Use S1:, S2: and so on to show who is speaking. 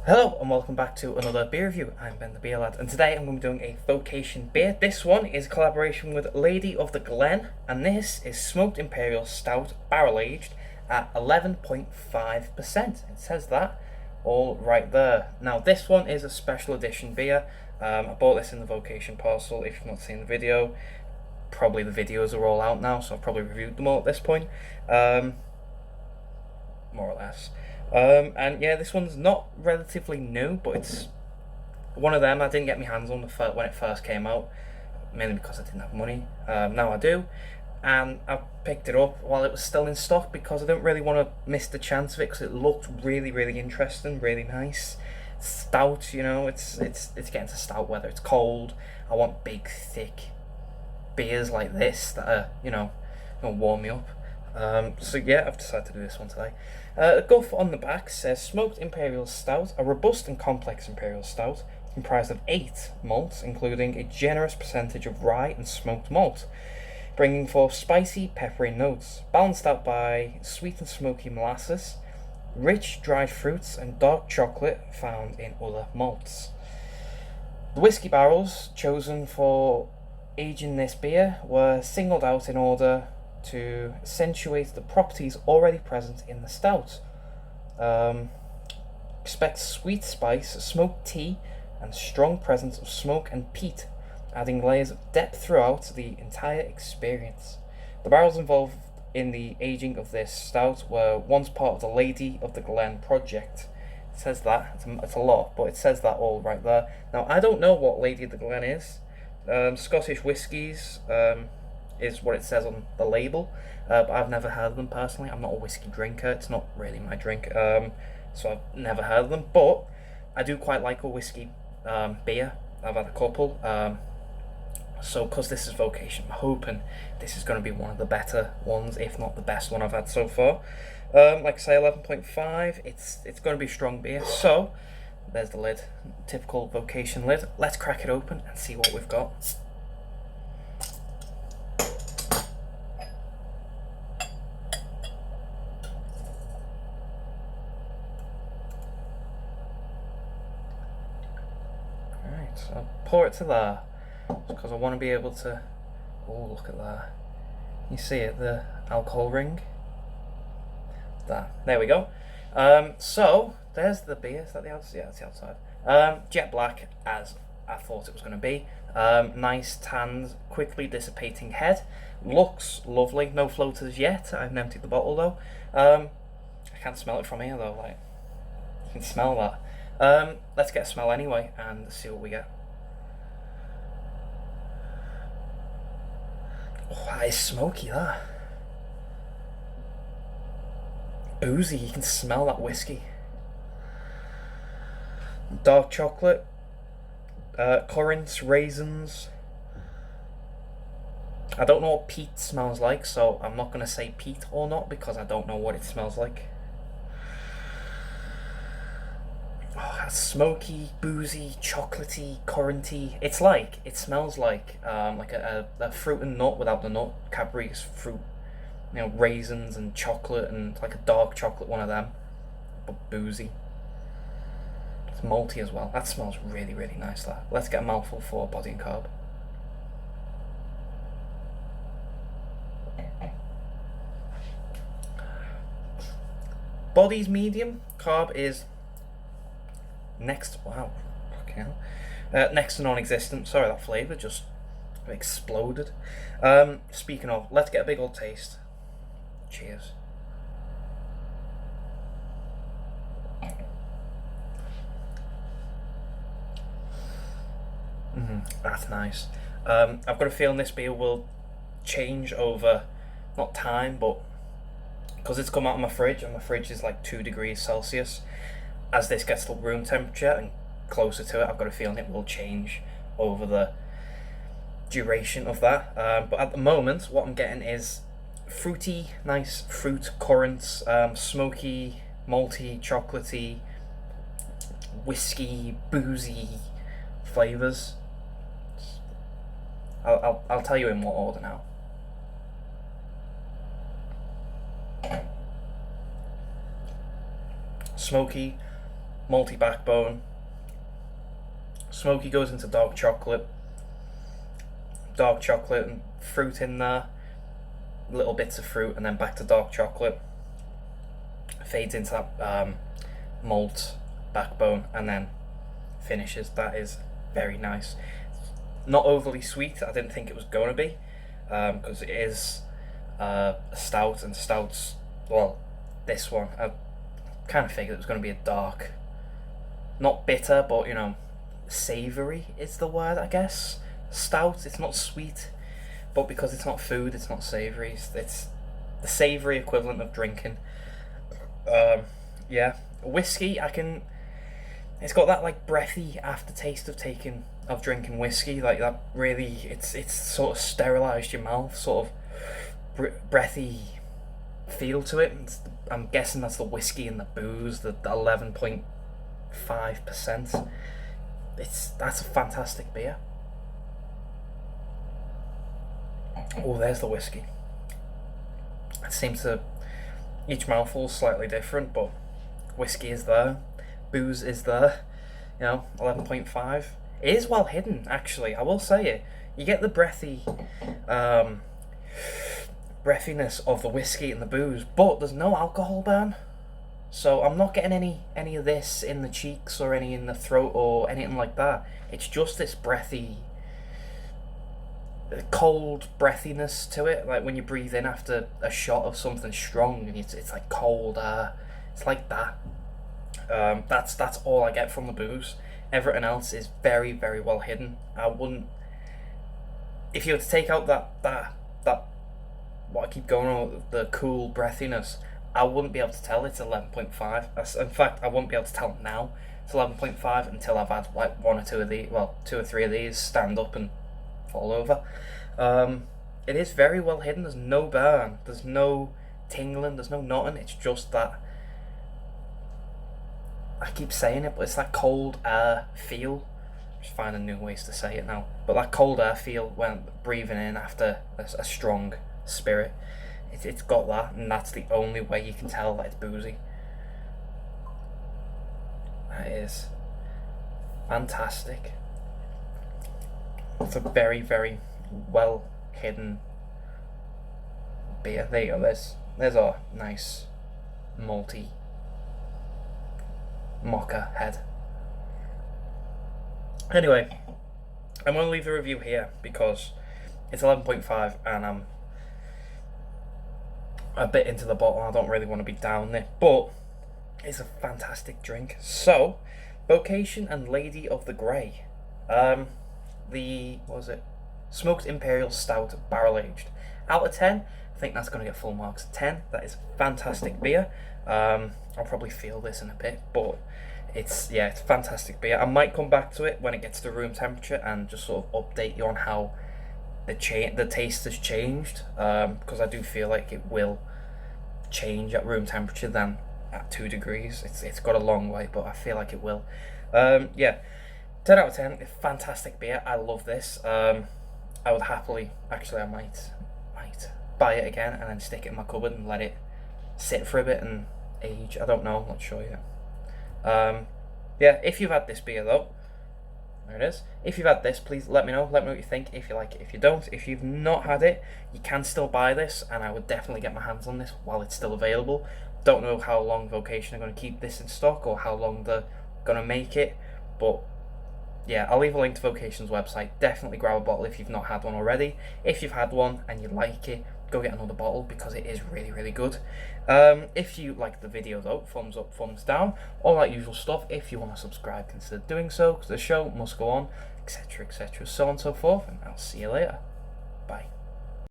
S1: Hello and welcome back to another beer review. I'm Ben the Beer Lad, and today I'm going to be doing a Vocation beer. This one is a collaboration with Lady of the Glen, and this is Smoked Imperial Stout barrel aged at 11.5%. It says that all right there. Now this one is a special edition beer. I bought this in the Vocation parcel. If you've not seen the video, probably the videos are all out now, so I've probably reviewed them all at this point. More or less. And yeah, this one's not relatively new, but it's one of them I didn't get my hands on when it first came out, mainly because I didn't have money. Now I do, and I picked it up while it was still in stock because I didn't really want to miss the chance of it because it looked really, really interesting, really nice. Stout, you know, it's getting to stout weather. It's cold. I want big, thick beers like this that are, gonna warm me up. So yeah, I've decided to do this one today. The guff on the back says Smoked Imperial Stout, a robust and complex Imperial Stout comprised of 8 malts, including a generous percentage of rye and smoked malt, bringing forth spicy, peppery notes, balanced out by sweet and smoky molasses, rich dried fruits, and dark chocolate found in other malts. The whiskey barrels chosen for aging this beer were singled out in order to accentuate the properties already present in the stout. Expect sweet spice, smoked tea, and strong presence of smoke and peat, adding layers of depth throughout the entire experience. The barrels involved in the aging of this stout were once part of the Lady of the Glen project. It says that, it's a lot, but it says that all right there. Now, I don't know what Lady of the Glen is. Scottish whiskies, is what it says on the label, but I've never heard of them personally. I'm not a whiskey drinker, it's not really my drink, so I've never heard of them, but I do quite like a whiskey beer. I've had a couple, so because this is Vocation, I'm hoping this is going to be one of the better ones, if not the best one I've had so far. Like I say, 11.5, it's going to be a strong beer, so there's the lid, typical Vocation lid. Let's crack it open and see what we've got. So I'll pour it to there because I want to be able to. Oh, look at that! You see it, the alcohol ring. There we go. So there's the beer. Is that the outside? Yeah, it's the outside. Jet black, as I thought it was going to be. Nice tanned, quickly dissipating head. Looks lovely. No floaters yet. I haven't emptied the bottle though. I can't smell it from here though. Like, you can smell that. Let's get a smell anyway and see what we get. Oh, that is smoky, that. Boozy, you can smell that whiskey. Dark chocolate, currants, raisins. I don't know what peat smells like, so I'm not going to say peat or not because I don't know what it smells like. Oh, that's smoky, boozy, chocolatey, curranty. It smells like a fruit and nut without the nut. Cadbury's fruit, raisins and chocolate, and like a dark chocolate one of them, but boozy. It's malty as well. That smells really, really nice. That. Let's get a mouthful for body and carb. Body's medium, carb is next. Wow, fucking hell. Next to non-existent. Sorry, that flavour just exploded. Speaking of, let's get a big old taste. Cheers. That's nice. I've got a feeling this beer will change over, not time, but because it's come out of my fridge, and my fridge is like 2 degrees Celsius. As this gets to room temperature and closer to it, I've got a feeling it will change over the duration of that. But at the moment, what I'm getting is fruity, nice fruit, currants, smoky, malty, chocolatey, whiskey, boozy flavours. I'll tell you in what order now. Smoky, malty backbone. Smoky goes into dark chocolate and fruit in there, little bits of fruit, and then back to dark chocolate. Fades into that malt backbone, and then finishes. That is very nice. Not overly sweet. I didn't think it was going to be, because it is a stout, and stouts, well, this one, I kind of figured it was going to be a dark, not bitter, but, you know, savoury is the word, I guess. Stout, it's not sweet, but because it's not food, it's not savoury. It's the savoury equivalent of drinking. Yeah, whiskey, it's got that like breathy aftertaste of drinking whiskey, like that really, it's sort of sterilised your mouth, sort of breathy feel to it. I'm guessing that's the whiskey and the booze, the 11.5%. That's a fantastic beer. Oh, there's the whiskey. It seems to, each mouthful is slightly different, but whiskey is there, booze is there. You know, 11.5. It is well hidden, actually. I will say it. You get the breathiness of the whiskey and the booze, but there's no alcohol burn. So I'm not getting any of this in the cheeks or any in the throat or anything like that. It's just this breathy, cold breathiness to it, like when you breathe in after a shot of something strong, and it's like cold air. It's like that. That's all I get from the booze. Everything else is very, very well hidden. I wouldn't, if you were to take out that what I keep going on, the cool breathiness, I wouldn't be able to tell it's 11.5. In fact, I wouldn't be able to tell now it's 11.5 until I've had like one or two of these, well, 2 or 3 of these stand up and fall over. It is very well hidden. There's no burn, there's no tingling, there's no nothing. It's just that, I keep saying it, but it's that cold air feel. Just finding new ways to say it now. But that cold air feel when breathing in after a strong spirit. It's got that, and that's the only way you can tell that it's boozy. That is fantastic. It's a very, very well hidden beer. There you go. There's a nice malty mocha head. Anyway, I'm going to leave the review here because it's 11.5 and I'm a bit into the bottle. I don't really want to be down there, but it's a fantastic drink. So, Vocation and Lady of the Grey. What was it? Smoked Imperial Stout barrel aged. Out of 10, I think that's going to get full marks. 10. That is fantastic beer. I'll probably feel this in a bit, but it's fantastic beer. I might come back to it when it gets to room temperature and just sort of update you on how the taste has changed, because I do feel like it will change at room temperature than at 2 degrees. It's got a long way, but I feel like it will. 10 out of 10. Fantastic beer. I love this. I would happily, actually, I might buy it again and then stick it in my cupboard and let it sit for a bit and age. I don't know. I'm not sure yet. If you've had this beer though, there it is. If you've had this, please let me know. Let me know what you think. If you like it, if you don't, if you've not had it, you can still buy this, and I would definitely get my hands on this while it's still available. Don't know how long Vocation are going to keep this in stock or how long they're going to make it, but yeah, I'll leave a link to Vocation's website. Definitely grab a bottle if you've not had one already. If you've had one and you like it, go get another bottle because it is really, really good. If you like the video though, thumbs up, thumbs down, all that usual stuff. If you want to subscribe, consider doing so because the show must go on, etc., etc., so on and so forth, and I'll see you later. Bye.